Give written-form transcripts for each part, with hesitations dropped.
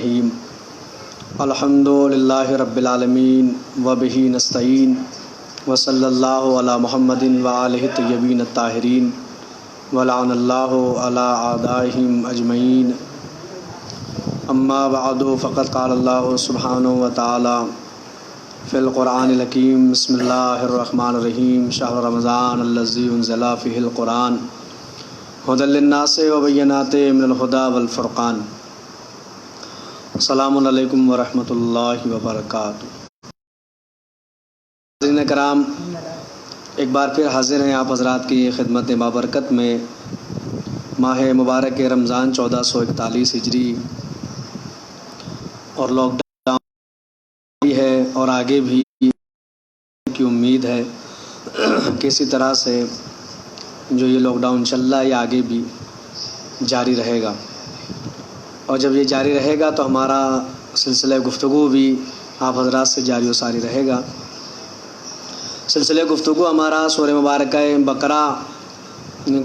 الرحیم الحمد للہ رب العالمین وبہ نستعین وصلی اللہ علی محمد وآلہ الطیبین الطاہرین ولعن اللہ علی اعدائہم اجمعین اما بعد فقد قال اللہ سبحانہ وتعالی فی القرآن الحکیم بسم اللہ الرحمن الرحیم شہر رمضان الذی انزل فیہ القرآن ھدی للناس وبینات من الہدی والفرقان۔ السلام علیکم ورحمۃ اللہ وبرکاتہ۔ حاضرین کرام، ایک بار پھر حاضر ہیں آپ حضرات کی خدمت بابرکت میں ماہ مبارک رمضان 1441 ہجری، اور لاک ڈاؤن ہے اور آگے بھی کی امید ہے کہ اسی طرح سے جو یہ لاک ڈاؤن چل رہا ہے یہ آگے بھی جاری رہے گا، اور جب یہ جاری رہے گا تو ہمارا سلسلہ گفتگو بھی آپ حضرات سے جاری و ساری رہے گا۔ سلسلہ گفتگو ہمارا سورہ مبارکہ بقرہ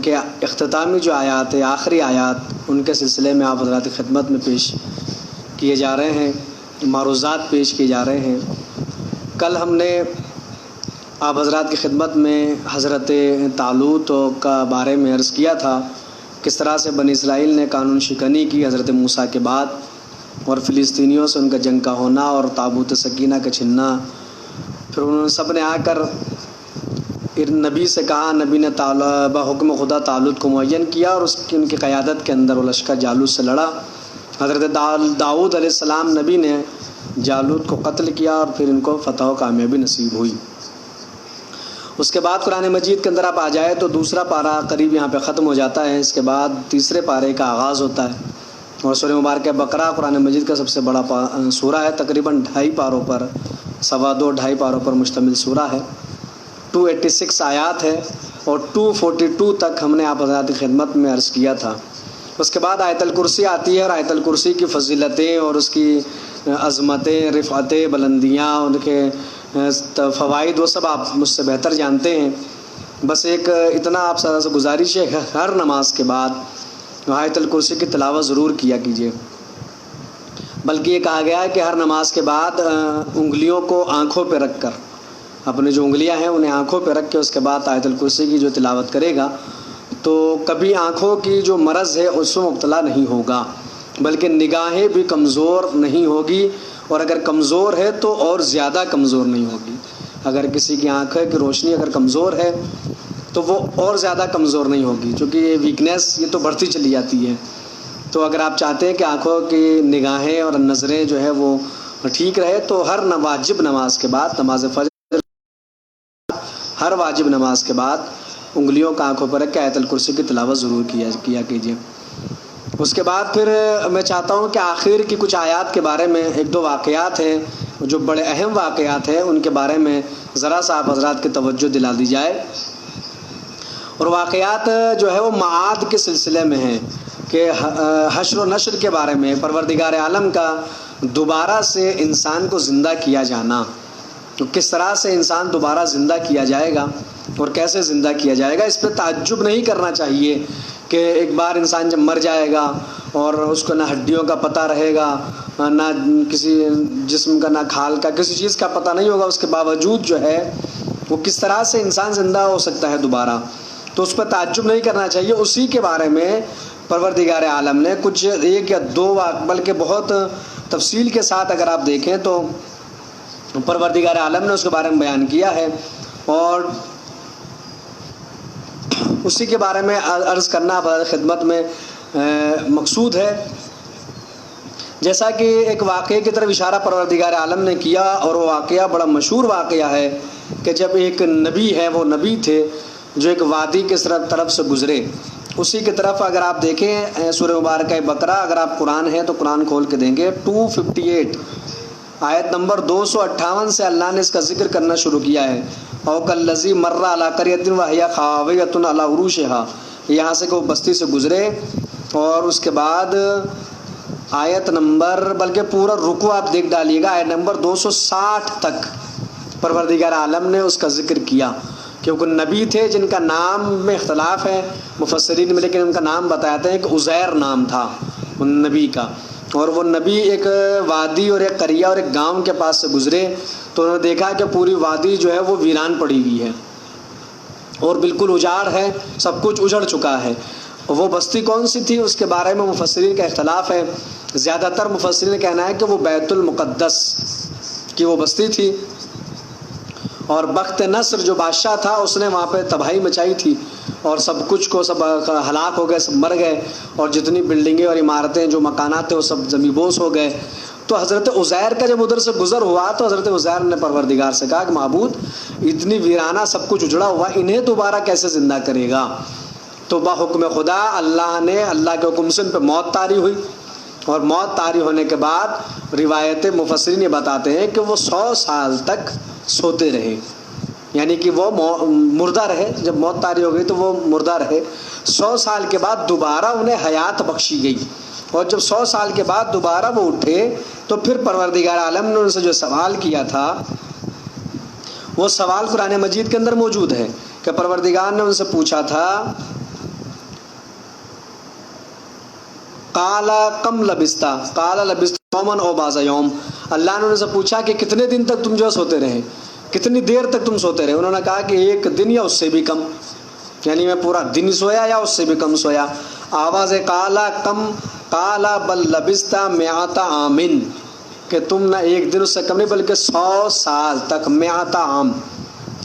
کے اختتامی جو آیات ہے، آخری آیات، ان کے سلسلے میں آپ حضرات کی خدمت میں پیش کیے جا رہے ہیں، معروضات پیش کیے جا رہے ہیں۔ کل ہم نے آپ حضرات کی خدمت میں حضرت طالوت کا بارے میں عرض کیا تھا، کس طرح سے بنی اسرائیل نے قانون شکنی کی حضرت موسیٰ کے بعد، اور فلسطینیوں سے ان کا جنگ کا ہونا اور تابوت سکینہ کا چھننا، پھر انہوں نے سب نے آ کر نبی سے کہا، نبی نے بحکم خدا طالوت کو معین کیا اور ان کی قیادت کے اندر وہ لشکر جالوت سے لڑا۔ حضرت داؤد علیہ السلام نبی نے جالوت کو قتل کیا اور پھر ان کو فتح و کامیابی نصیب ہوئی۔ اس کے بعد قرآن مجید کے اندر آپ آ جائے تو دوسرا پارہ قریب یہاں پہ ختم ہو جاتا ہے، اس کے بعد تیسرے پارے کا آغاز ہوتا ہے، اور سورہ مبارکہ بقرہ قرآن مجید کا سب سے بڑا سورہ ہے، تقریباً 2.5 پاروں پر، 2.5 پاروں پر مشتمل سورہ ہے، 286 آیات ہے، اور 242 تک ہم نے آپ حضرات کی خدمت میں عرض کیا تھا۔ اس کے بعد آیت الکرسی آتی ہے، اور آیت الکرسی کی فضیلتیں اور اس کی عظمتیں، رفعتیں، بلندیاں، ان کے فوائد، وہ سب آپ مجھ سے بہتر جانتے ہیں۔ بس ایک اتنا آپ سے گزارش ہے، ہر نماز کے بعد آیت الکرسی کی تلاوت ضرور کیا کیجیے، بلکہ یہ کہا گیا ہے کہ ہر نماز کے بعد انگلیوں کو آنکھوں پہ رکھ کر، اپنے جو انگلیاں ہیں انہیں آنکھوں پہ رکھ کے اس کے بعد آیت الکرسی کی جو تلاوت کرے گا تو کبھی آنکھوں کی جو مرض ہے اس میں مبتلا نہیں ہوگا، بلکہ نگاہیں بھی کمزور نہیں ہوگی، اور اگر کمزور ہے تو اور زیادہ کمزور نہیں ہوگی۔ اگر کسی کی آنکھیں کی روشنی اگر کمزور ہے تو وہ اور زیادہ کمزور نہیں ہوگی، چونکہ یہ ویکنیس یہ تو بڑھتی چلی جاتی ہے۔ تو اگر آپ چاہتے ہیں کہ آنکھوں کی نگاہیں اور نظریں جو ہے وہ ٹھیک رہے تو ہر واجب نماز کے بعد، نماز فجر، ہر واجب نماز کے بعد انگلیوں کا آنکھوں پر رکھ کے آیت الکرسی کی تلاوت ضرور کیا کیجیے۔ اس کے بعد پھر میں چاہتا ہوں کہ آخر کی کچھ آیات کے بارے میں 1-2 واقعات ہیں جو بڑے اہم واقعات ہیں، ان کے بارے میں ذرا سا آپ حضرات کی توجہ دلا دی جائے۔ اور واقعات جو ہے وہ معاد کے سلسلے میں ہیں، کہ حشر و نشر کے بارے میں، پروردگار عالم کا دوبارہ سے انسان کو زندہ کیا جانا، تو کس طرح سے انسان دوبارہ زندہ کیا جائے گا اور کیسے زندہ کیا جائے گا، اس پہ تعجب نہیں کرنا چاہیے کہ ایک بار انسان جب مر جائے گا اور اس کو نہ ہڈیوں کا پتہ رہے گا، نہ کسی جسم کا، نہ کھال کا، کسی چیز کا پتہ نہیں ہوگا، اس کے باوجود جو ہے وہ کس طرح سے انسان زندہ ہو سکتا ہے دوبارہ، تو اس پہ تعجب نہیں کرنا چاہیے۔ اسی کے بارے میں پروردگار عالم نے کچھ 1 یا 2 بلکہ بہت تفصیل کے ساتھ اگر آپ دیکھیں تو پروردگار عالم نے اس کے بارے میں بیان کیا ہے، اور اسی کے بارے میں عرض کرنا آپ خدمت میں مقصود ہے۔ جیسا کہ ایک واقعے کی طرف اشارہ پروردگار عالم نے کیا، اور وہ واقعہ بڑا مشہور واقعہ ہے کہ جب ایک نبی ہے، وہ نبی تھے جو ایک وادی کے طرف سے گزرے، اسی کی طرف اگر آپ دیکھیں سورہ مبارکہ بقرہ، اگر آپ قرآن ہے تو قرآن کھول کے دیں گے، 258 آیت نمبر 258 سے اللہ نے اس کا ذکر کرنا شروع کیا ہے۔ او کالذی مر علی قریۃ وہی خاویۃ علی عروشها، یہاں سے کہ وہ بستی سے گزرے، اور اس کے بعد آیت نمبر، بلکہ پورا رکوع آپ دیکھ ڈالیے گا، آیت نمبر 260 تک پروردگار عالم نے اس کا ذکر کیا، کیونکہ نبی تھے جن کا نام میں اختلاف ہے مفسرین میں، لیکن ان کا نام بتاتے ہیں کہ عزیر نام تھا ان نبی کا، اور وہ نبی ایک وادی اور ایک قریہ اور ایک گاؤں کے پاس سے گزرے تو انہوں نے دیکھا کہ پوری وادی جو ہے وہ ویران پڑی ہوئی ہے اور بالکل اجاڑ ہے، سب کچھ اجڑ چکا ہے۔ وہ بستی کون سی تھی اس کے بارے میں مفسرین کا اختلاف ہے۔ زیادہ تر مفسرین کا کہنا ہے کہ وہ بیت المقدس کی وہ بستی تھی، اور بخت نصر جو بادشاہ تھا اس نے وہاں پہ تباہی مچائی تھی اور سب کچھ کو سب ہلاک ہو گئے، سب مر گئے، اور جتنی بلڈنگیں اور عمارتیں جو مکانات تھے وہ سب زمیں بوس ہو گئے۔ تو حضرت عزیر کا جب ادھر سے گزر ہوا تو حضرت عزیر نے پروردگار سے کہا کہ معبود اتنی ویرانہ سب کچھ اجڑا ہوا، انہیں دوبارہ کیسے زندہ کرے گا؟ تو بحکم خدا اللہ کے حکم سے ان پہ موت طاری ہوئی، اور موت طاری ہونے کے بعد روایت مفسرین یہ بتاتے ہیں کہ وہ 100 سال تک سوتے رہے، یعنی کہ وہ مردہ رہے۔ جب موت طاری ہو گئی تو وہ مردہ رہے۔ 100 سال کے بعد دوبارہ انہیں حیات بخشی گئی، اور جب 100 سال کے بعد دوبارہ وہ اٹھے تو پھر پروردگار عالم نے ان سے جو سوال کیا تھا وہ سوال قرآن مجید کے اندر موجود ہے کہ پروردگار نے ان سے پوچھا تھا قال کم لبستا قال لبست یوما او بعض یوم، اللہ نے ان سے پوچھا کہ کتنے دن تک تم جو سوتے رہے، کتنی دیر تک تم سوتے رہے؟ انہوں نے کہا کہ 1 دن یا اس سے بھی کم، یعنی میں پورا دن سویا یا اس سے بھی کم سویا۔ آواز قالا کم قال بل لبست 100 عام، کہ تم نہ 1 دن اس سے کم نہیں بلکہ 100 سال تک، 100 عام،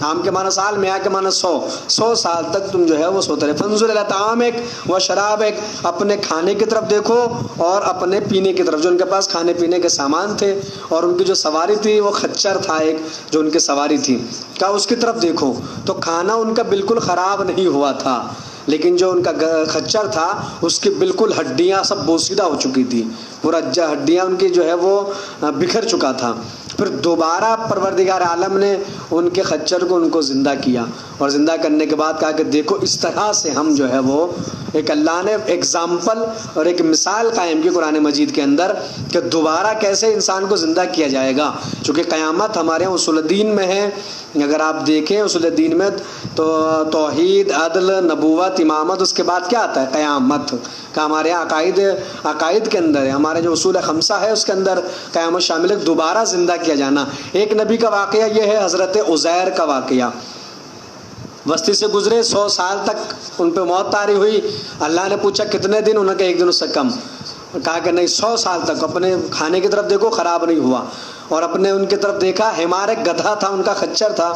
عام کے معنی سال، 100 کے معنی 100 سال تک تم جو ہے وہ سوتے رہے۔ فانظر الی طعامک و شرابک، اپنے کھانے کی طرف دیکھو اور اپنے پینے کی طرف، جو ان کے پاس کھانے پینے کے سامان تھے، اور ان کی جو سواری تھی وہ خچر تھا ایک جو ان کی سواری تھی، کہا اس کی طرف دیکھو تو کھانا ان کا بالکل خراب نہیں ہوا تھا، لیکن جو ان کا خچر تھا اس کی بالکل ہڈیاں سب بوسیدہ ہو چکی تھی، پورا ہڈیاں ان کی جو ہے وہ بکھر چکا تھا۔ پھر دوبارہ پروردگار عالم نے ان کے خچر کو ان کو زندہ کیا، اور زندہ کرنے کے بعد کہا کہ دیکھو اس طرح سے ہم جو ہے وہ ایک اللہ نے ایگزامپل اور ایک مثال قائم کی قرآن مجید کے اندر کہ دوبارہ کیسے انسان کو زندہ کیا جائے گا، چونکہ قیامت ہمارے یہاں اصول دین میں ہے۔ اگر آپ دیکھیں اصول دین میں تو توحید، عدل، نبوت، امامت، اس کے بعد کیا آتا ہے؟ قیامت کا۔ ہمارے یہاں عقائد کے اندر ہے، ہمارے جو اصول خمسہ ہے اس کے اندر قیامت شامل ہے، دوبارہ زندہ کیا جانا۔ ایک نبی کا واقعہ یہ ہے حضرت عزیر کا واقعہ، بستی سے گزرے 100 سال تک ان پہ موت طاری ہوئی، اللہ نے پوچھا کتنے دن، انہوں نے کہا 1 دن اس سے کم، کہا کہ نہیں 100 سال تک اپنے کھانے کی طرف دیکھو خراب نہیں ہوا، اور اپنے ان کی طرف دیکھا، حمار ایک گدھا تھا ان کا خچر تھا،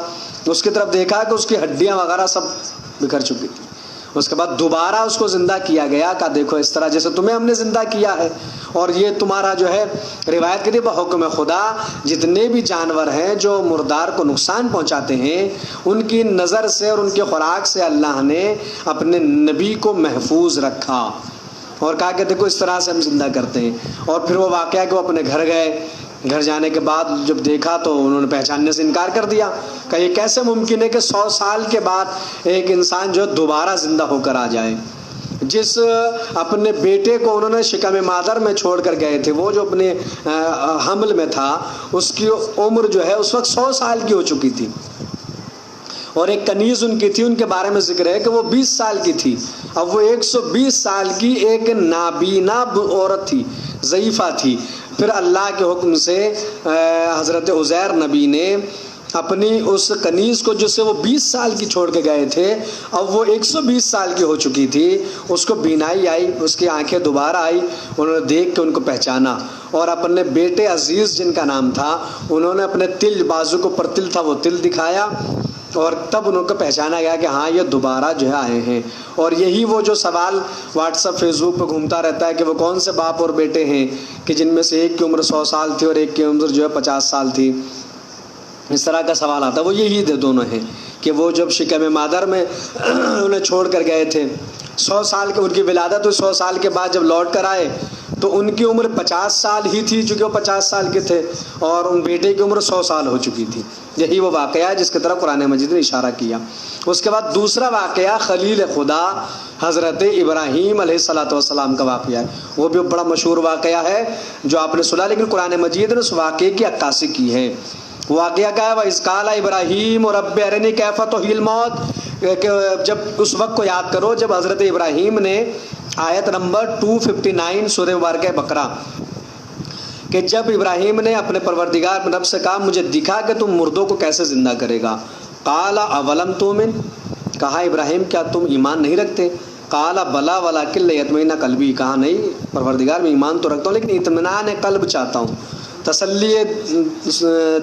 اس کی طرف دیکھا کہ اس کی ہڈیاں وغیرہ سب بکھر چکی تھی۔ اس کے بعد دوبارہ اس کو زندہ کیا گیا، کہا دیکھو اس طرح جیسے تمہیں ہم نے زندہ کیا ہے، اور یہ تمہارا جو ہے روایت کی بحکم خدا جتنے بھی جانور ہیں جو مردار کو نقصان پہنچاتے ہیں ان کی نظر سے اور ان کی خوراک سے اللہ نے اپنے نبی کو محفوظ رکھا، اور کہا کہ دیکھو اس طرح سے ہم زندہ کرتے ہیں۔ اور پھر وہ واقعہ کہ وہ اپنے گھر گئے، گھر جانے کے بعد جب دیکھا تو انہوں نے پہچاننے سے انکار کر دیا کہ یہ کیسے ممکن ہے کہ 100 سال کے بعد ایک انسان جو دوبارہ زندہ ہو کر آ جائے۔ جس اپنے بیٹے کو انہوں نے شکم مادر میں چھوڑ کر گئے تھے، وہ جو اپنے حمل میں تھا، اس کی عمر جو ہے اس وقت 100 سال کی ہو چکی تھی، اور ایک کنیز ان کی تھی، ان کے بارے میں ذکر ہے کہ وہ 20 سال کی تھی، اب وہ 120 سال کی ایک نابینا عورت تھی، ضعیفہ تھی۔ پھر اللہ کے حکم سے حضرت عزیر نبی نے اپنی اس کنیز کو جس سے وہ 20 سال کی چھوڑ کے گئے تھے، اب وہ 120 سال کی ہو چکی تھی، اس کو بینائی آئی، اس کی آنکھیں دوبارہ آئی، انہوں نے دیکھ کے ان کو پہچانا، اور اپنے بیٹے عزیز جن کا نام تھا انہوں نے اپنے تل، بازو کو پر تل تھا وہ تل دکھایا، اور تب ان کو پہچانا گیا کہ ہاں یہ دوبارہ جو ہے آئے ہیں۔ اور یہی وہ جو سوال واٹس ایپ فیس بک پہ گھومتا رہتا ہے کہ وہ کون سے باپ اور بیٹے ہیں کہ جن میں سے ایک کی عمر 100 سال تھی اور ایک کی عمر جو ہے 50 سال تھی، اس طرح کا سوال آتا ہے۔ وہ یہی دونوں ہیں کہ وہ جب شکم مادر میں انہیں چھوڑ کر گئے تھے، 100 سال کے ان کی ولادت ہوئی، 100 سال کے بعد جب لوٹ کر آئے تو ان کی عمر 50 سال ہی تھی، چونکہ وہ 50 سال کے تھے، اور ان بیٹے کی عمر 100 سال ہو چکی تھی۔ یہی وہ واقعہ ہے جس کی طرف قرآن مجید نے اشارہ کیا۔ اس کے بعد دوسرا واقعہ خلیل خدا حضرت ابراہیم علیہ الصلوۃ والسلام کا واقعہ ہے، وہ بھی بڑا مشہور واقعہ ہے جو آپ نے سنا، لیکن قرآن مجید نے اس واقعے کی عکاسی کی ہے۔ واقعہ کیا ہے؟ وَإِذْ قَالَ إِبْرَاهِيمُ رَبِّ أَرِنِي كَيْفَ تُحْيِي الْمَوْتَ، کہ جب اس وقت کو یاد کرو جب حضرت ابراہیم نے آیت نمبر 259 سورہ مبارکہ بقرہ کہ جب ابراہیم نے اپنے پروردگار رب سے کہا مجھے دکھا کہ تم مردوں کو کیسے زندہ کرے گا، قال اولم تؤمن، کہا ابراہیم کیا تم ایمان نہیں رکھتے، قال بلا ولکن لیطمئن قلبی، کہا نہیں پروردگار میں ایمان تو رکھتا ہوں لیکن اطمینان قلب چاہتا ہوں، تسلی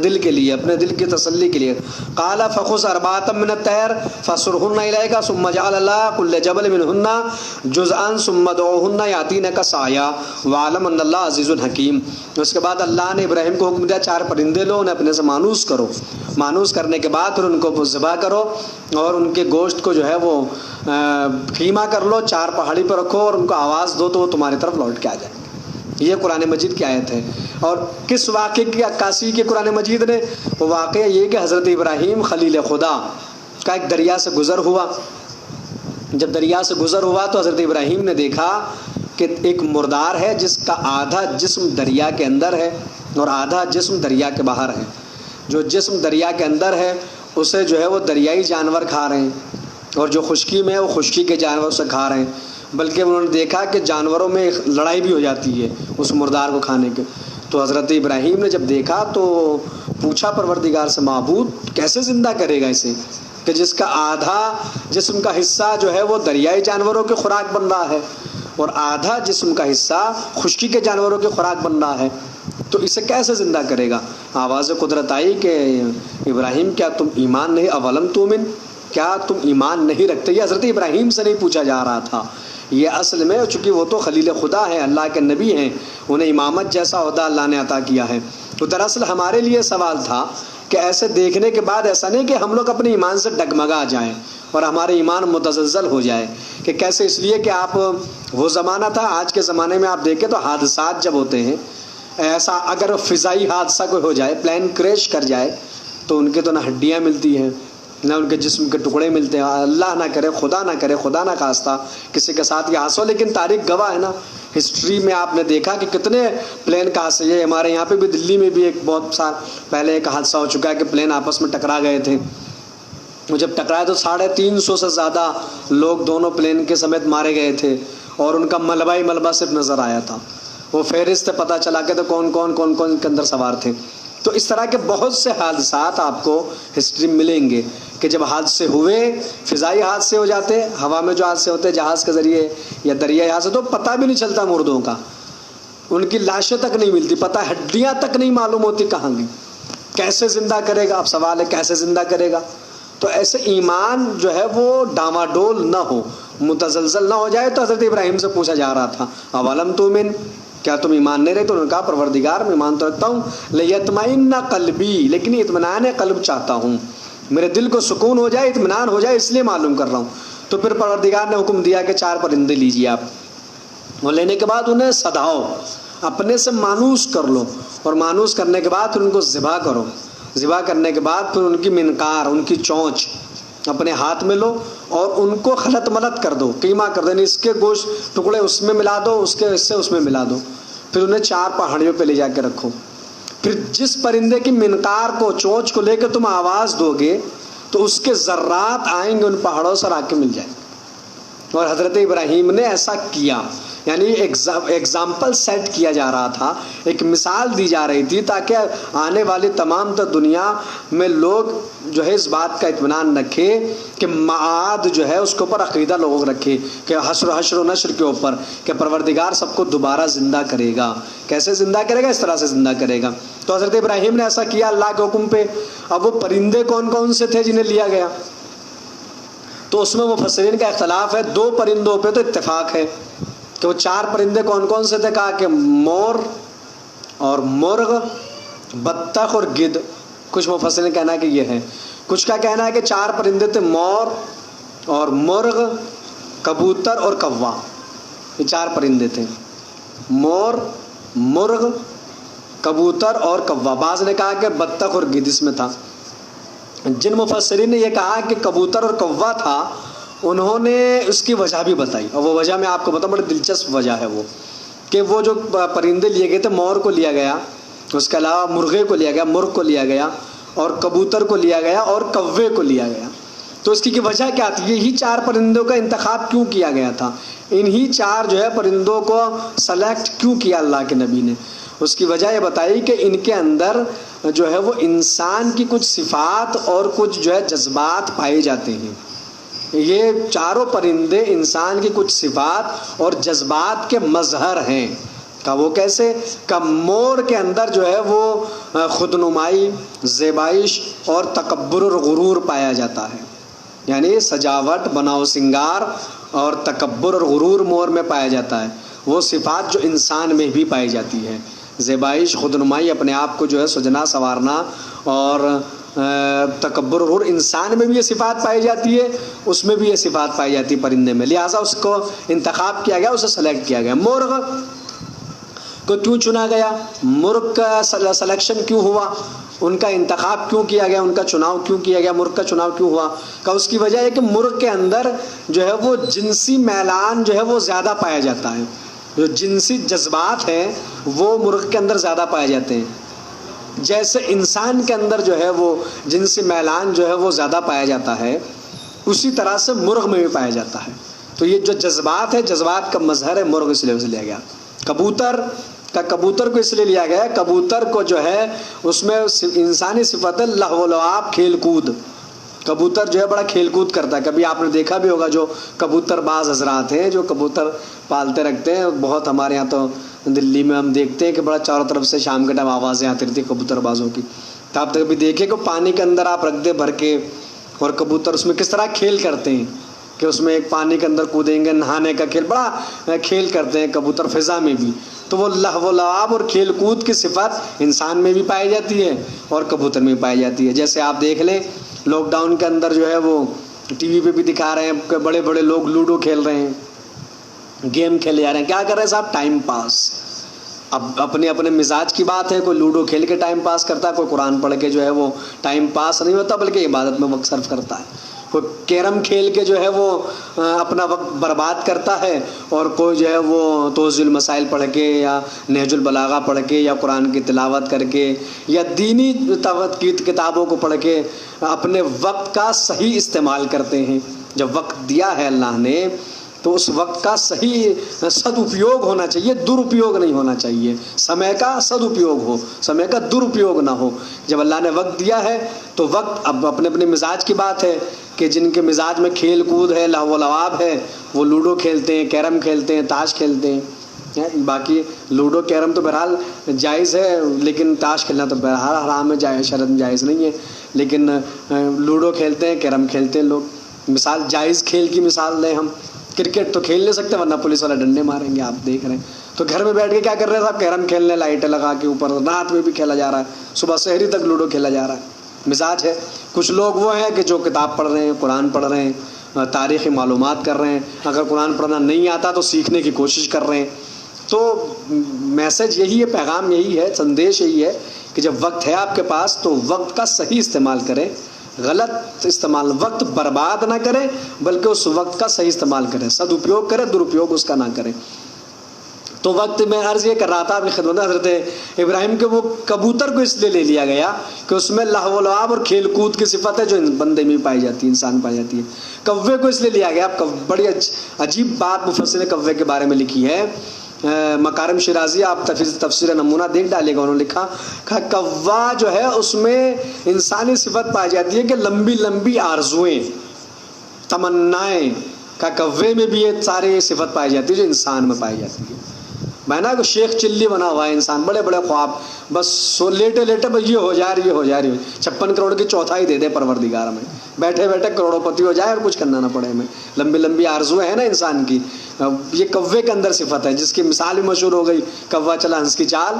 دل کے لیے، اپنے دل کی تسلی کے لیے۔ قال فخذ اربعۃ من الطیر فصرهن الیک ثم جعل اللہ كل جبل منهن جزءا ثم ادعوهن یاتینک سعیا واعلم ان اللہ عزیز حکیم۔ اس کے بعد اللہ نے ابراہیم کو حکم دیا 4 پرندے لو، انہیں اپنے سے مانوس کرو، مانوس کرنے کے بعد پھر ان کو ذبح کرو اور ان کے گوشت کو جو ہے وہ قیمہ کر لو، 4 پہاڑی پر رکھو اور ان کو آواز دو تو وہ تمہاری طرف لوٹ کے آ جائیں۔ یہ قرآن مجید کی آیت ہے۔ اور کس واقعے کی عکاسی کی قرآن مجید نے؟ وہ واقعہ یہ کہ حضرت ابراہیم خلیل خدا کا ایک دریا سے گزر ہوا۔ جب دریا سے گزر ہوا تو حضرت ابراہیم نے دیکھا کہ ایک مردار ہے جس کا آدھا جسم دریا کے اندر ہے اور آدھا جسم دریا کے باہر ہے۔ جو جسم دریا کے اندر ہے اسے جو ہے وہ دریائی جانور کھا رہے ہیں اور جو خشکی میں ہے وہ خشکی کے جانور اسے کھا رہے ہیں، بلکہ انہوں نے دیکھا کہ جانوروں میں لڑائی بھی ہو جاتی ہے اس مردار کو کھانے کے۔ تو حضرت ابراہیم نے جب دیکھا تو پوچھا پروردگار سے معبود کیسے زندہ کرے گا اسے کہ جس کا آدھا جسم کا حصہ جو ہے وہ دریائی جانوروں کی خوراک بن رہا ہے اور آدھا جسم کا حصہ خشکی کے جانوروں کی خوراک بن رہا ہے، تو اسے کیسے زندہ کرے گا؟ آواز قدرت آئی کہ ابراہیم کیا تم ایمان نہیں، اولم تؤمن، کیا تم ایمان نہیں رکھتے؟ یہ حضرت ابراہیم سے نہیں پوچھا جا رہا تھا، یہ اصل میں چونکہ وہ تو خلیل خدا ہیں، اللہ کے نبی ہیں، انہیں امامت جیسا عہدہ اللہ نے عطا کیا ہے۔ تو دراصل ہمارے لیے سوال تھا کہ ایسے دیکھنے کے بعد ایسا نہیں کہ ہم لوگ اپنے ایمان سے ڈگمگا جائیں اور ہمارے ایمان متزلزل ہو جائے کہ کیسے، اس لیے کہ آپ وہ زمانہ تھا، آج کے زمانے میں آپ دیکھیں تو حادثات جب ہوتے ہیں، ایسا اگر فضائی حادثہ کوئی ہو جائے، پلین کریش کر جائے تو ان کے تو نہ ہڈیاں ملتی ہیں نہ ان کے جسم کے ٹکڑے ملتے ہیں، اللہ نہ کرے، خدا نہ خواستہ کسی کے ساتھ یہ حادثہ ہو، لیکن تاریخ گواہ ہے نا، ہسٹری میں آپ نے دیکھا کہ کتنے پلین کا حادثہ، یہ ہمارے یہاں پہ بھی دلی میں بھی ایک بہت سال پہلے ایک حادثہ ہو چکا ہے کہ پلین آپس میں ٹکرا گئے تھے، وہ جب ٹکرائے تو 350 سے زیادہ لوگ دونوں پلین کے سمیت مارے گئے تھے اور ان کا ملبہ ہی ملبہ صرف نظر آیا تھا، وہ فہرست پتہ چلا کہ تو کون کون کے اندر سوار تھے۔ تو اس طرح کے بہت سے حادثات آپ کو ہسٹری میں ملیں گے کہ جب حادثے ہوئے، فضائی حادثے ہو جاتے، ہوا میں جو حادثے ہوتے جہاز کے ذریعے یا دریائی حادثے، تو پتہ بھی نہیں چلتا مردوں کا، ان کی لاشیں تک نہیں ملتی، پتہ ہڈیاں تک نہیں معلوم ہوتی کہاں گئی، کیسے زندہ کرے گا؟ اب سوال ہے کیسے زندہ کرے گا؟ تو ایسے ایمان جو ہے وہ ڈاماڈول نہ ہو، متزلزل نہ ہو جائے۔ تو حضرت ابراہیم سے پوچھا جا رہا تھا اولم تؤمن، کیا تم ایمان نہیں رہے؟ تو انہوں نے کہا پروردگار میں ایمان تو رکھتا ہوں، لیطمئن قلبی، لیکن اطمینان قلب چاہتا ہوں، میرے دل کو سکون ہو جائے، اطمینان ہو جائے، اس لیے معلوم کر رہا ہوں۔ تو پھر پروردگار نے حکم دیا کہ 4 پرندے لیجیے آپ، وہ لینے کے بعد انہیں سدھاؤ، اپنے سے مانوس کر لو اور مانوس کرنے کے بعد پھر ان کو ذبح کرو، ذبح کرنے کے بعد پھر ان کی منقار، ان کی چونچ اپنے ہاتھ میں لو اور ان کو خلط ملط کر دو، قیمہ کر دو، یعنی اس کے گوشت ٹکڑے اس میں ملا دو، اس کے حصے اس میں ملا دو، پھر انہیں 4 پہاڑیوں پہ لے جا کے رکھو۔ پھر جس پرندے کی منقار کو، چونچ کو لے کے تم آواز دو گے تو اس کے ذرات آئیں گے ان پہاڑوں سے، آ کے مل جائیں گے۔ اور حضرت ابراہیم نے ایسا کیا، یعنی ایگزامپل سیٹ کیا جا رہا تھا، ایک مثال دی جا رہی تھی تاکہ آنے والی تمام تر دنیا میں لوگ جو ہے اس بات کا اطمینان رکھے کہ معاد جو ہے اس کے اوپر عقیدہ لوگ رکھے کہ حشر و نشر کے اوپر کہ پروردگار سب کو دوبارہ زندہ کرے گا۔ کیسے زندہ کرے گا؟ اس طرح سے زندہ کرے گا۔ تو حضرت ابراہیم نے ایسا کیا اللہ کے حکم پہ۔ اب وہ پرندے کون کون سے تھے جنہیں لیا گیا؟ تو اس میں مفسرین کا اختلاف ہے، 2 پرندوں پہ تو اتفاق ہے کہ وہ 4 پرندے کون کون سے تھے۔ کہا کہ مور اور مرغ، بطخ اور گدھ، کچھ مفسرین کا کہنا ہے کہ یہ ہے، کچھ کا کہنا ہے کہ 4 پرندے تھے، مور اور مرغ، کبوتر اور کوا، یہ 4 پرندے تھے، مور، مرغ، کبوتر اور کوا۔ بعض نے کہا کہ بطخ اور گدھ اس میں تھا۔ جن مفسرین نے یہ کہا کہ کبوتر اور کوا تھا، انہوں نے اس کی وجہ بھی بتائی، اور وہ وجہ میں آپ کو بتاؤں، بڑی دلچسپ وجہ ہے وہ کہ وہ جو پرندے لیے گئے تھے، مور کو لیا گیا، اس کے علاوہ مرغے کو لیا گیا، مرغ کو لیا گیا، اور کبوتر کو لیا گیا، اور کوے کو لیا گیا۔ تو اس کی وجہ کیا تھی؟ یہی 4 پرندوں کا انتخاب کیوں کیا گیا تھا؟ انہی 4 جو ہے پرندوں کو سلیکٹ کیوں کیا اللہ کے نبی نے؟ اس کی وجہ یہ بتائی کہ ان کے اندر جو ہے وہ انسان کی کچھ صفات اور کچھ جو ہے جذبات پائے جاتے ہیں. یہ چاروں پرندے انسان کی کچھ صفات اور جذبات کے مظہر ہیں. کہ وہ کیسے؟ کہ مور کے اندر جو ہے وہ خودنمائی، زیبائش اور تکبر اور غرور پایا جاتا ہے. یعنی سجاوٹ، بناؤ سنگار اور تکبر اور غرور مور میں پایا جاتا ہے. وہ صفات جو انسان میں بھی پائی جاتی ہے. زیبائش، خودنمائی، اپنے آپ کو جو ہے سجنا سنوارنا اور تکبر اور غرور انسان میں بھی یہ صفات پائی جاتی ہے، اس میں بھی یہ صفات پائی جاتی ہے پرندے میں. لہٰذا اس کو انتخاب کیا گیا، اسے سلیکٹ کیا گیا. مرغ کو کیوں چنا گیا؟ مرغ کا سلیکشن کیوں ہوا؟ ان کا انتخاب کیوں کیا گیا؟ ان کا چناؤ کیوں کیا گیا؟ مرغ کا چناؤ کیوں ہوا؟ کہ اس کی وجہ ہے کہ مرغ کے اندر جو ہے وہ جنسی میلان جو ہے وہ زیادہ پایا جاتا ہے. جو جنسی جذبات ہیں وہ مرغ کے اندر زیادہ پائے جاتے ہیں. جیسے انسان کے اندر جو ہے وہ جنسی میلان جو ہے وہ زیادہ پایا جاتا ہے، اسی طرح سے مرغ میں بھی پایا جاتا ہے. تو یہ جو جذبات ہے، جذبات کا مظہر ہے مرغ، اس لیے اسے لیا گیا. کبوتر کو اس لیے لیا گیا، کبوتر کو جو ہے اس میں انسانی صفت ہے لہو و لعاب، کھیل کود. کبوتر جو ہے بڑا کھیل کود کرتا ہے. کبھی آپ نے دیکھا بھی ہوگا جو کبوتر باز حضرات ہیں جو کبوتر پالتے رکھتے ہیں، بہت ہمارے یہاں تو دلی میں ہم دیکھتے ہیں کہ بڑا چاروں طرف سے شام کے ٹائم آوازیں آتی رہتی کبوتر بازوں کی. تو آپ کبھی دیکھیں کہ پانی کے اندر آپ رکھ دیں بھر کے، اور کبوتر اس میں کس طرح کھیل کرتے ہیں کہ اس میں ایک پانی کے اندر کودیں گے، نہانے کا کھیل، بڑا کھیل کرتے ہیں کبوتر فضا میں بھی. تو وہ لہو و لعاب اور کھیل کود کی صفت انسان میں بھی پائی جاتی ہے اور کبوتر میں بھی پائی جاتی ہے. جیسے آپ دیکھ لیں لاک ڈاؤن کے اندر جو ہے وہ ٹی وی پہ بھی دکھا رہے ہیں کہ بڑے بڑے لوگ لوڈو کھیل رہے ہیں، گیم کھیلے جا رہے ہیں. کیا کر رہے ہیں صاحب؟ Time pass. اب اپنے اپنے مزاج کی بات ہے، کوئی لوڈو کھیل کے ٹائم پاس کرتا ہے، کوئی قرآن پڑھ کے جو ہے وہ ٹائم پاس نہیں ہوتا بلکہ عبادت میں وقت صرف کرتا ہے. کوئی کیرم کھیل کے جو ہے وہ اپنا وقت برباد کرتا ہے، اور کوئی جو ہے وہ توضیح المسائل پڑھ کے یا نہج البلاغہ پڑھ کے یا قرآن کی تلاوت کر کے یا دینی کی کتابوں کو پڑھ کے اپنے وقت کا صحیح استعمال کرتے ہیں. جب وقت دیا ہے اللہ نے تو اس وقت کا صحیح سدپیوگ ہونا چاہیے، درپیوگ نہیں ہونا چاہیے. سمے کا سدپیوگ ہو، سمے کا درپیوگ نہ ہو. جب اللہ نے وقت دیا ہے تو وقت، اب اپنے اپنے مزاج کی بات ہے کہ جن کے مزاج میں کھیل کود ہے، لہو و لعاب ہے، وہ لوڈو کھیلتے ہیں، کیرم کھیلتے ہیں، تاش کھیلتے ہیں. باقی لوڈو کیرم تو بہرحال جائز ہے، لیکن تاش کھیلنا تو بہرحال حرام ہے، جائز شرعاً جائز نہیں ہے. لیکن لوڈو کھیلتے ہیں، کیرم کھیلتے ہیں لوگ. مثال جائز کھیل کی مثال لیں ہم، کرکٹ تو کھیل نہیں سکتے ورنہ پولیس والا ڈنڈے ماریں گے، آپ دیکھ رہے ہیں. تو گھر میں بیٹھ کے کیا کر رہے ہیں صاحب؟ کیرم کھیلنے، لائٹیں لگا کے اوپر، رات میں بھی کھیلا جا رہا ہے، صبح سحری تک لوڈو کھیلا جا رہا ہے. مزاج ہے. کچھ لوگ وہ ہیں کہ جو کتاب پڑھ رہے ہیں، قرآن پڑھ رہے ہیں، تاریخی معلومات کر رہے ہیں، اگر قرآن پڑھنا نہیں آتا تو سیکھنے کی کوشش کر رہے ہیں. تو میسج یہی ہے، پیغام یہی ہے، سندیش یہی ہے کہ جب وقت ہے آپ کے پاس تو وقت کا صحیح استعمال کریں. غلط استعمال، وقت برباد نہ کریں بلکہ اس وقت کا صحیح استعمال کریں، سدپیوگ کریں، درپیوگ اس کا نہ کریں. تو وقت میں عرض یہ کر رہا تھا اپنی خدمت میں، حضرت ابراہیم کے وہ کبوتر کو اس لیے لے لیا گیا کہ اس میں لہو و لعاب اور کھیل کود کی صفت ہے جو بندے میں پائی جاتی ہے، انسان پائی جاتی ہے. کوے کو اس لیے لیا گیا. بڑی عجیب بات مفسر نے کوے کے بارے میں لکھی ہے. مکارم شیرازی، آپ تفسیر نمونہ دیکھ ڈالے گا، انہوں نے لکھا کہ کوا جو ہے اس میں انسانی صفت پائی جاتی ہے کہ لمبی لمبی آرزوئیں، تمنائیں. کا کوے میں بھی یہ ساری صفت پائی جاتی ہے جو انسان میں پائی جاتی ہے. میں نا کہ شیخ چلی بنا ہوا ہے انسان، بڑے بڑے خواب، بس لیٹے لیٹے بس یہ ہو جائے، یہ ہو جائے، 56 کروڑ کی چوتھائی دے دے پروردگار میں، بیٹھے بیٹھے کروڑوں پتی ہو جائے اور کچھ کرنا نہ پڑے ہمیں. لمبی لمبی آرزویں ہیں نا انسان کی، یہ کوے کے اندر صفت ہے، جس کی مثال بھی مشہور ہو گئی، کوا چلا ہنس کی چال،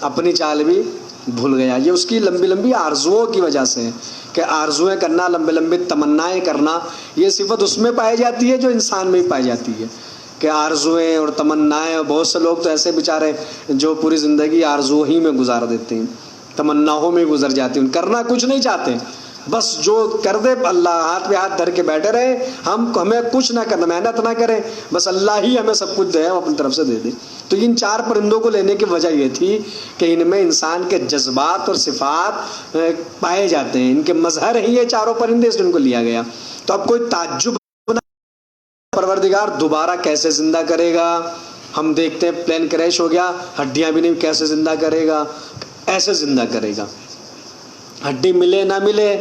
اپنی چال بھی بھول گیا. یہ اس کی لمبی لمبی آرزوؤں کی وجہ سے ہے کہ آرزویں کرنا، لمبی لمبی تمنائیں کرنا، یہ صفت اس میں پائی جاتی ہے جو انسان میں ہی پائی جاتی ہے. کہ آرزویں اور تمنائیں، بہت سے لوگ تو ایسے بیچارے جو پوری زندگی آرزو ہی میں گزار دیتے ہیں، تمناؤں میں گزر جاتے ہیں، کرنا کچھ نہیں چاہتے، بس جو کر دے اللہ ہاتھ پہ ہاتھ دھر کے بیٹھے رہے، ہمیں کچھ نہ کرنا، محنت نہ کریں، بس اللہ ہی ہمیں سب کچھ دے، ہم اپنی طرف سے دے دیں. تو ان 4 پرندوں کو لینے کی وجہ یہ تھی کہ ان میں انسان کے جذبات اور صفات پائے جاتے ہیں، ان کے مظہر ہی یہ 4 پرندے، اس نے ان کو لیا گیا. تو اب کوئی تعجب، پروردگار دوبارہ کیسے زندہ کرے گا؟ ہم دیکھتے ہیں پلین کریش ہو گیا، ہڈیاں بھی نہیں، کیسے زندہ کرے گا؟ ایسے زندہ کرے گا، ہڈی ملے نہ ملے،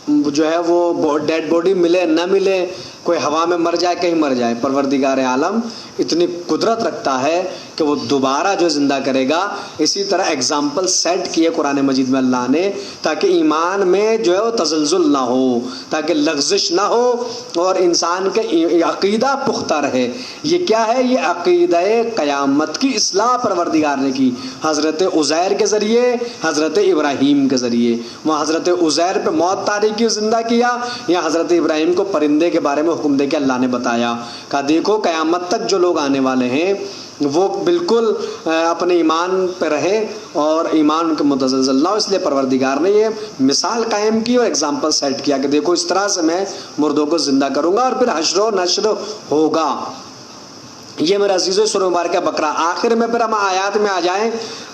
جو ہے وہ ڈیڈ باڈی ملے نہ ملے، کوئی ہوا میں مر جائے کہیں مر جائے، پروردگار عالم اتنی قدرت رکھتا ہے کہ وہ دوبارہ جو زندہ کرے گا۔ اسی طرح اگزامپل سیٹ کیے قرآن مجید میں اللہ نے، تاکہ ایمان میں جو ہے وہ تزلزل نہ ہو، تاکہ لغزش نہ ہو اور انسان کے عقیدہ پختہ رہے۔ یہ کیا ہے؟ یہ عقیدہ قیامت کی اصلاح پروردگار نے کی، حضرت عزیر کے ذریعے، حضرت ابراہیم کے ذریعے۔ وہ حضرت عزیر پہ موت طاری کی، زندہ کیا، یا حضرت ابراہیم کو پرندے کے بارے میں حکم دے کے اللہ نے بتایا، کہا دیکھو قیامت تک جو لوگ آنے والے ہیں وہ بالکل اپنے ایمان پہ رہے اور ایمان ان کے متزلزل نہ ہو۔ اس لیے پروردگار نے یہ مثال قائم کی اور اگزامپل سیٹ کیا کہ دیکھو اس طرح سے میں مردوں کو زندہ کروں گا اور پھر حشر و نشر ہوگا۔ یہ میرا عزیزو سورہ مبارکہ بقرہ۔ آخر میں پھر ہم آیات میں آ جائیں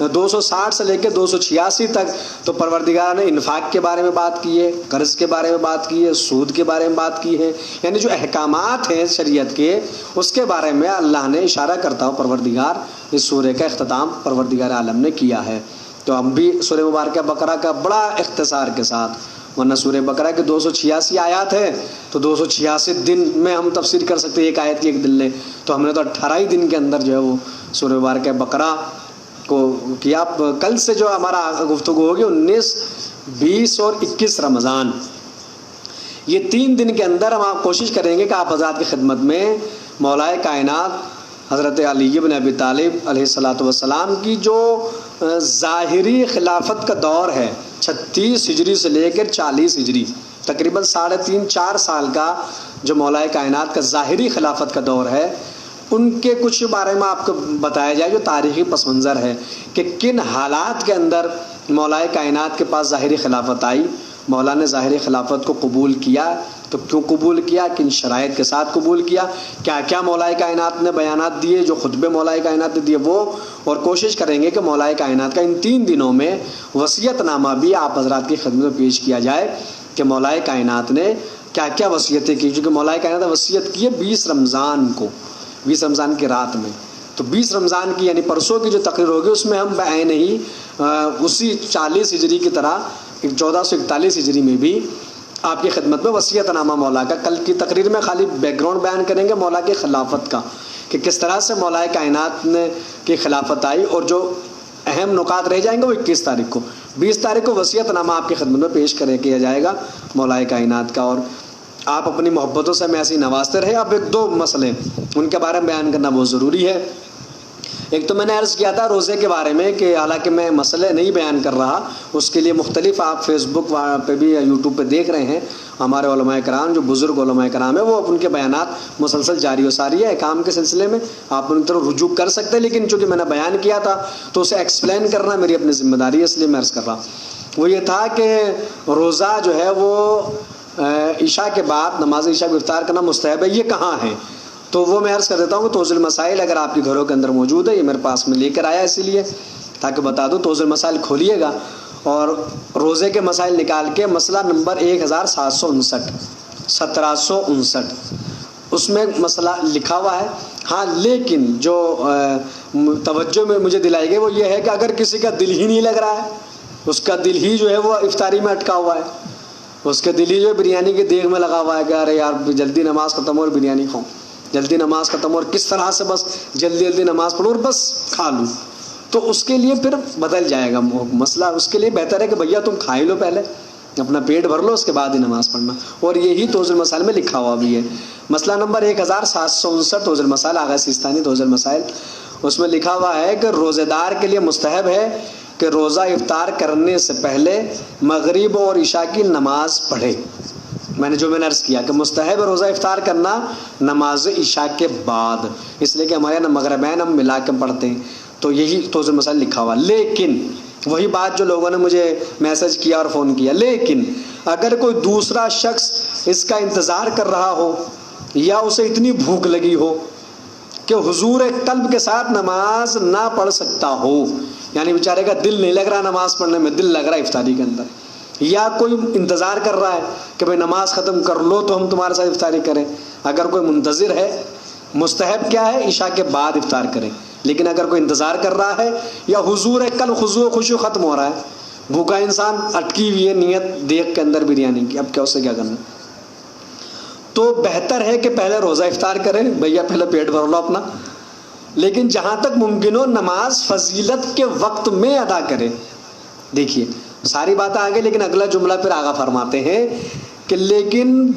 260 سے لے کے 286 تک، تو پروردگار نے انفاق کے بارے میں بات کی ہے، قرض کے بارے میں بات کی ہے، سود کے بارے میں بات کی ہے، یعنی جو احکامات ہیں شریعت کے اس کے بارے میں اللہ نے اشارہ کرتا ہو پروردگار اس سورہ کا اختتام پروردگار عالم نے کیا ہے۔ تو ہم بھی سورہ مبارکہ بقرہ کا بڑا اختصار کے ساتھ، ورنہ سورہ بقرہ کے 286 آیات ہے تو 286 دن میں ہم تفسیر کر سکتے ہیں ایک آیت کی ایک دن لے، تو ہم نے تو 18 ہی دن کے اندر جو ہے وہ سورہ مبارکہ بقرہ کو کیا۔ کل سے جو ہمارا گفتگو ہوگی 19، 20 اور 21 رمضان، یہ 3 دن کے اندر ہم کوشش کریں گے کہ آپ حضرات کی خدمت میں مولا کائنات حضرت علی بن ابی طالب علیہ الصلاۃ والسلام کی جو ظاہری خلافت کا دور ہے 36 ہجری سے لے کر 40 ہجری، تقریباً 3.5-4 سال کا جو مولا کائنات کا ظاہری خلافت کا دور ہے، ان کے کچھ بارے میں آپ کو بتایا جائے جو تاریخی پس منظر ہے کہ کن حالات کے اندر مولا کائنات کے پاس ظاہری خلافت آئی، مولا نے ظاہری خلافت کو قبول کیا تو کیوں قبول کیا، کن شرائط کے ساتھ قبول کیا، کیا کیا مولا کائنات نے بیانات دیے، جو خطبے مولا کائنات نے دیے وہ، اور کوشش کریں گے کہ مولا کائنات کا ان 3 دنوں میں وصیت نامہ بھی آپ حضرات کی خدمت میں پیش کیا جائے کہ مولا کائنات نے کیا کیا وصیتیں کی، کیونکہ مولا کائنات نے وصیت کی ہے 20 رمضان کو، 20 رمضان کی رات میں۔ تو 20 رمضان کی یعنی پرسوں کی جو تقریر ہوگی اس میں ہم بعین ہی اسی 40 ہجری کی طرح 1441 ہجری میں بھی آپ کی خدمت میں وصیت نامہ مولا کا، کل کی تقریر میں خالی بیک گراؤنڈ بیان کریں گے مولا کی خلافت کا کہ کس طرح سے مولا کائنات نے کی خلافت آئی، اور جو اہم نکات رہ جائیں گے وہ 21 تاریخ کو، 20 تاریخ کو وصیت نامہ آپ کی خدمت میں پیش کیا جائے گا مولا کائنات کا، اور آپ اپنی محبتوں سے ہمیں ایسے ہی نوازتے رہے۔ اب 1-2 مسئلے ان کے بارے میں بیان کرنا بہت ضروری ہے۔ ایک تو میں نے عرض کیا تھا روزے کے بارے میں کہ حالانکہ میں مسئلے نہیں بیان کر رہا، اس کے لیے مختلف آپ فیس بک پہ بھی یوٹیوب پہ دیکھ رہے ہیں ہمارے علماء کرام، جو بزرگ علماء کرام ہیں، وہ ان کے بیانات مسلسل جاری و ساری ہے احکام کے سلسلے میں، آپ ان طرف رجوع کر سکتے ہیں، لیکن چونکہ میں نے بیان کیا تھا تو اسے ایکسپلین کرنا میری اپنی ذمہ داری ہے، اس لیے میں عرض کر رہا ہوں۔ وہ یہ تھا کہ روزہ جو ہے وہ عشاء کے بعد نماز عشاء کو افطار کرنا مستحب ہے، یہ کہاں ہے؟ تو وہ میں عرض کر دیتا ہوں کہ توضیح المسائل اگر آپ کے گھروں کے اندر موجود ہے، یہ میرے پاس میں لے کر آیا اسی لیے تاکہ بتا دوں، توضیح المسائل کھولیے گا اور روزے کے مسائل نکال کے مسئلہ نمبر 1759 1759 اس میں مسئلہ لکھا ہوا ہے۔ ہاں لیکن جو توجہ میں مجھے دلائی گئی وہ یہ ہے کہ اگر کسی کا دل ہی نہیں لگ رہا ہے، اس کا دل ہی جو ہے وہ افطاری میں اٹکا ہوا ہے، اس کے دل ہی جو ہے بریانی کے دیگ میں لگا ہوا ہے کہ ارے یار جلدی نماز ختم ہو اور بریانی کھاؤں، جلدی نماز ختم ہو اور کس طرح سے بس جلدی جلدی نماز پڑھوں اور بس کھا لوں، تو اس کے لیے پھر بدل جائے گا مسئلہ۔ اس کے لیے بہتر ہے کہ بھیا تم کھا ہی لو، پہلے اپنا پیٹ بھر لو، اس کے بعد ہی نماز پڑھنا، اور یہی توضیح المسائل میں لکھا ہوا بھی ہے۔ مسئلہ نمبر 1759 توضیح المسائل آغا سیستانی توضیح المسائل، اس میں لکھا ہوا ہے کہ روزے دار کے لیے مستحب ہے کہ روزہ افطار کرنے سے پہلے مغرب اور عشاء کی نماز پڑھے۔ میں نے عرض کیا کہ مستحب روزہ افطار کرنا نماز عشاء کے بعد، اس لیے کہ ہمارے یہاں مغربین ہم ملا کے پڑھتے ہیں، تو یہی توضیح المسائل لکھا ہوا۔ لیکن وہی بات جو لوگوں نے مجھے میسج کیا اور فون کیا، لیکن اگر کوئی دوسرا شخص اس کا انتظار کر رہا ہو یا اسے اتنی بھوک لگی ہو کہ حضور قلب کے ساتھ نماز نہ پڑھ سکتا ہو، یعنی بیچارے کا دل نہیں لگ رہا نماز پڑھنے میں، دل لگ رہا ہے افطاری کے اندر، یا کوئی انتظار کر رہا ہے کہ بھئی نماز ختم کر لو تو ہم تمہارے ساتھ افطاری کریں، اگر کوئی منتظر ہے مستحب کیا ہے؟ عشاء کے بعد افطار کریں. لیکن اگر کوئی انتظار کر رہا ہے یا حضور ہے، کل خشوع ختم ہو رہا ہے، بھوکا انسان اٹکی ہوئی ہے نیت دیکھ کے اندر بریانی کی، اب کیا اسے کیا کرنا، تو بہتر ہے کہ پہلے روزہ افطار کریں. بھیا پہلے پیٹ بھر لو اپنا، لیکن جہاں تک ممکن ہو نماز فضیلت کے وقت میں ادا کریں. دیکھیے ساری باتیں آگے، لیکن اگلا جملہ پھر آگا فرماتے ہیں کہ لیکن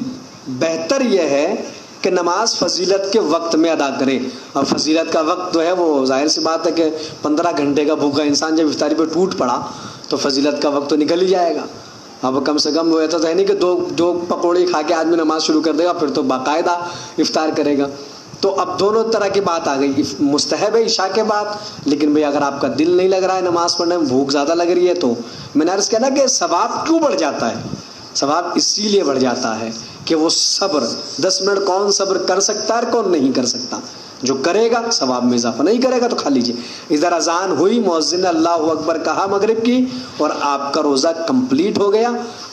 بہتر یہ ہے کہ نماز فضیلت کے وقت میں ادا کرے. اور فضیلت کا وقت جو ہے وہ ظاہر سی بات ہے کہ 15 گھنٹے کا بھوکا انسان جب افطاری پہ ٹوٹ پڑا تو فضیلت کا وقت تو نکل ہی جائے گا. اب کم سے کم وہ ایسا تو ہے نہیں کہ دو پکوڑی کھا کے آدمی نماز شروع کر دے گا، پھر تو باقاعدہ افطار کرے گا. تو اب دونوں طرح کی بات آ گئی. مستحب ہے عشاء کے بعد، لیکن بھئی اگر آپ کا دل نہیں لگ رہا ہے نماز پڑھنے میں، بھوک زیادہ لگ رہی ہے، تو میں نے عرض کیا نا کہ ثواب کیوں بڑھ جاتا ہے؟ ثواب اسی لیے بڑھ جاتا ہے کہ وہ صبر، 10 منٹ کون صبر کر سکتا ہے کون نہیں کر سکتا، جو کرے گا ثواب میں اضافہ، نہیں کرے گا تو کھا لیجیے. ادھر اذان ہوئی، مؤذن نے اللہ اکبر کہا مغرب کی، اور آپ کا روزہ کمپلیٹ ہو گیا،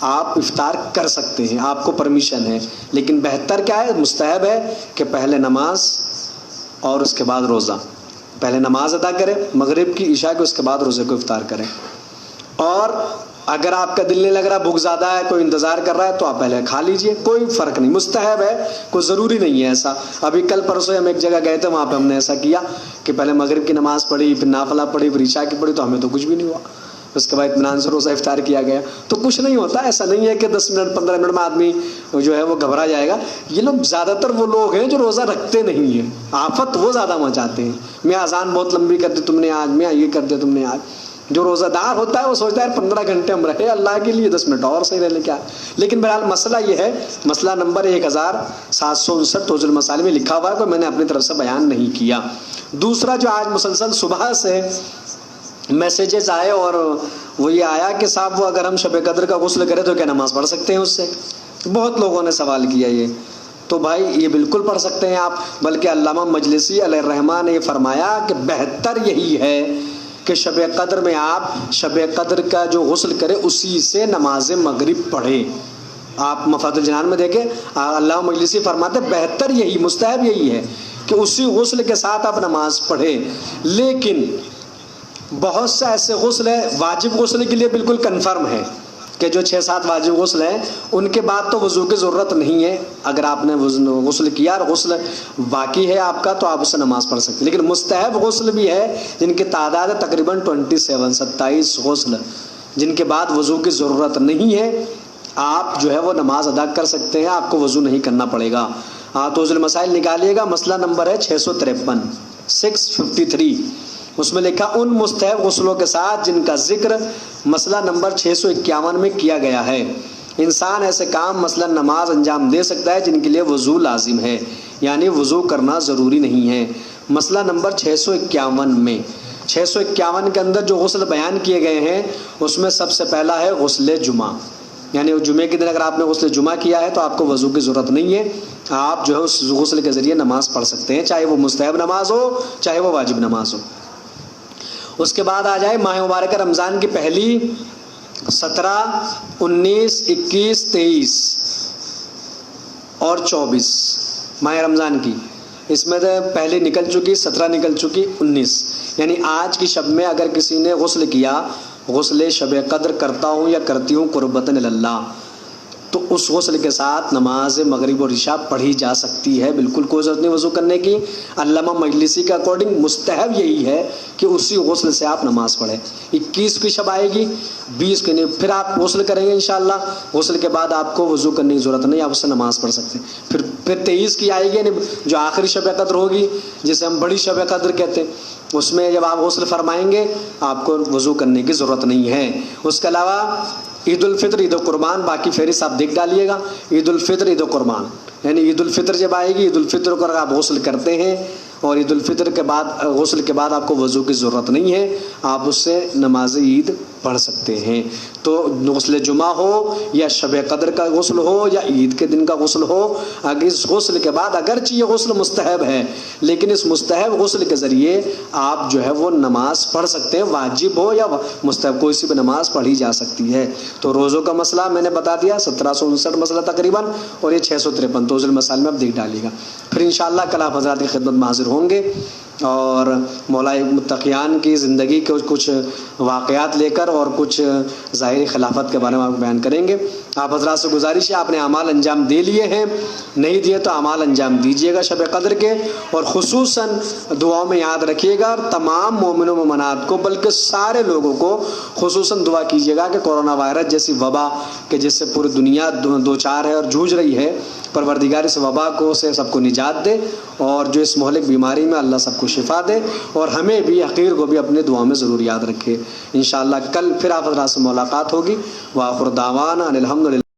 آپ افطار کر سکتے ہیں، آپ کو پرمیشن ہے. لیکن بہتر کیا ہے؟ مستحب ہے کہ پہلے نماز اور اس کے بعد روزہ، پہلے نماز ادا کرے مغرب کی، عشاء کی، اس کے بعد روزے کو افطار کریں. اور اگر آپ کا دل نہیں لگ رہا، بھوک زیادہ ہے، کوئی انتظار کر رہا ہے، تو آپ پہلے کھا لیجئے، کوئی فرق نہیں، مستحب ہے، کوئی ضروری نہیں ہے ایسا. ابھی کل پرسوں ہم ایک جگہ گئے تھے، وہاں پہ ہم نے ایسا کیا کہ پہلے مغرب کی نماز پڑھی، پھر نافلہ پڑھی، پھر عشاء کی پڑھی، تو ہمیں تو کچھ بھی نہیں ہوا. اس کے بعد اطمینان سے روزہ افطار کیا گیا. تو کچھ نہیں ہوتا، ایسا نہیں ہے کہ 10 منٹ 15 منٹ میں آدمی جو ہے وہ گھبرا جائے گا. یہ لوگ زیادہ تر وہ لوگ ہیں جو روزہ رکھتے نہیں ہیں، آفت وہ زیادہ مچاتے ہیں. میں اذان بہت لمبی کر دی تم نے آج، میں یہ کر دیا تم نے آج. جو روزہ دار ہوتا ہے وہ سوچتا ہے 15 گھنٹے ہم رہے اللہ کے لیے، 10 منٹ اور صحیح رہ لے کیا. لیکن بہرحال مسئلہ یہ ہے، مسئلہ نمبر 1759 توضیح المسائل میں لکھا ہوا ہے، کوئی میں نے اپنی طرف سے بیان نہیں کیا. دوسرا جو آج مسلسل صبح سے میسیجز آئے، اور وہ یہ آیا کہ صاحب وہ اگر ہم شب قدر کا غسل کریں تو کیا نماز پڑھ سکتے ہیں اس سے؟ بہت لوگوں نے سوال کیا یہ. تو بھائی یہ بالکل پڑھ سکتے ہیں آپ، بلکہ علامہ مجلسی علیہ الرحمہ نے یہ فرمایا کہ بہتر یہی ہے کہ شب قدر میں آپ شب قدر کا جو غسل کرے اسی سے نماز مغرب پڑھے. آپ مفاد الجنان میں دیکھیں علامہ مجلسی فرماتے بہتر یہی، مستحب یہی ہے کہ اسی غسل کے ساتھ آپ نماز پڑھیں. لیکن بہت سے ایسے غسل ہیں، واجب غسل کے لیے بالکل کنفرم ہے کہ جو 6-7 واجب غسل ہیں ان کے بعد تو وضو کی ضرورت نہیں ہے. اگر آپ نے غسل کیا اور غسل باقی ہے آپ کا تو آپ اس سے نماز پڑھ سکتے. لیکن مستحب غسل بھی ہے جن کی تعداد ہے تقریباً 27 غسل، جن کے بعد وضو کی ضرورت نہیں ہے، آپ جو ہے وہ نماز ادا کر سکتے ہیں، آپ کو وضو نہیں کرنا پڑے گا. توضیح المسائل نکالیے گا، مسئلہ نمبر ہے 653 اس میں لکھا ان مستحب غسلوں کے ساتھ جن کا ذکر مسئلہ نمبر 651 میں کیا گیا ہے. انسان ایسے کام مثلا نماز انجام دے سکتا ہے جن کے لیے وضو لازم ہے، یعنی وضو کرنا ضروری نہیں ہے. مسئلہ نمبر 651 میں 651 کے اندر جو غسل بیان کیے گئے ہیں اس میں سب سے پہلا ہے غسل جمعہ، یعنی جمعے کے دن اگر آپ نے غسل جمعہ کیا ہے تو آپ کو وضو کی ضرورت نہیں ہے، آپ جو ہے اس غسل کے ذریعے نماز پڑھ سکتے ہیں، چاہے وہ مستحب نماز ہو چاہے وہ واجب نماز ہو. اس کے بعد آ جائے ماہ مبارکہ رمضان کی پہلی 17، 19، 21، 23 اور 24 ماہ رمضان کی، اس میں تو پہلی نکل چکی، 17 نکل چکی، 19، یعنی آج کی شب میں اگر کسی نے غسل کیا، غسل شب قدر کرتا ہوں یا کرتی ہوں قربتاً اللہ، تو اس غسل کے ساتھ نماز مغرب اور عشاء پڑھی جا سکتی ہے، بالکل کوئی ضرورت نہیں وضو کرنے کی. علامہ مجلسی کے اکارڈنگ مستحب یہی ہے کہ اسی غسل سے آپ نماز پڑھیں. 21 کی شب آئے گی، 20 کی نہیں، پھر آپ غسل کریں گے انشاءاللہ، غسل کے بعد آپ کو وضو کرنے کی ضرورت نہیں، آپ اس سے نماز پڑھ سکتے ہیں. پھر 23 کی آئے گی، یعنی جو آخری شب قدر ہوگی جسے ہم بڑی شب قدر کہتے ہیں، اس میں جب آپ غسل فرمائیں گے آپ کو وضو کرنے کی ضرورت نہیں ہے. اس کے علاوہ عید الفطر، عید القربان، باقی فہرست آپ دیکھ ڈالیے گا. عید الفطر، عید القربان، یعنی عید الفطر جب آئے گی، عید الفطر کو اگر آپ غسل کرتے ہیں اور عید الفطر کے بعد غسل کے بعد آپ کو وضو کی ضرورت نہیں ہے، آپ اس سے نماز عید پڑھ سکتے ہیں۔ تو غسل جمعہ ہو یا شب قدر کا غسل ہو یا عید کے دن کا غسل ہو، اگر اس غسل کے بعد اگرچہ یہ غسل مستحب ہے، لیکن اس مستحب غسل کے ذریعے آپ جو ہے وہ نماز پڑھ سکتے ہیں، واجب ہو یا مستحب، کوئی سی بھی نماز پڑھی جا سکتی ہے۔ تو روزوں کا مسئلہ میں نے بتا دیا، 1759 مسئلہ تقریباً، اور یہ 653 توضیح المسائل میں آپ دیکھ ڈالیے گا۔ پھر انشاءاللہ کل آپ حضرات کی خدمت میں حاضر ہوں گے اور مولا متقیان کی زندگی کے کچھ واقعات لے کر اور کچھ ظاہری خلافت کے بارے میں آپ بیان کریں گے۔ آپ حضرات سے گزارش ہے، آپ نے اعمال انجام دے لیے ہیں، نہیں دیے تو اعمال انجام دیجیے گا شب قدر کے، اور خصوصاً دعاؤں میں یاد رکھیے گا، اور تمام مومنوں و مومنات کو بلکہ سارے لوگوں کو خصوصاً دعا کیجیے گا کہ کورونا وائرس جیسی وبا کہ جس سے پوری دنیا دو چار ہے اور جوجھ رہی ہے، پروردگار اس وبا کو سے سب کو نجات دے، اور جو اس مہلک بیماری میں اللہ سب کو شفا دے، اور ہمیں بھی حقیر کو بھی اپنے دعاؤں میں ضرور یاد رکھے۔ انشاءاللہ کل پھر آپ حضرات سے ملاقات ہوگی۔ وآخر دعوانا ان الحمدللہ۔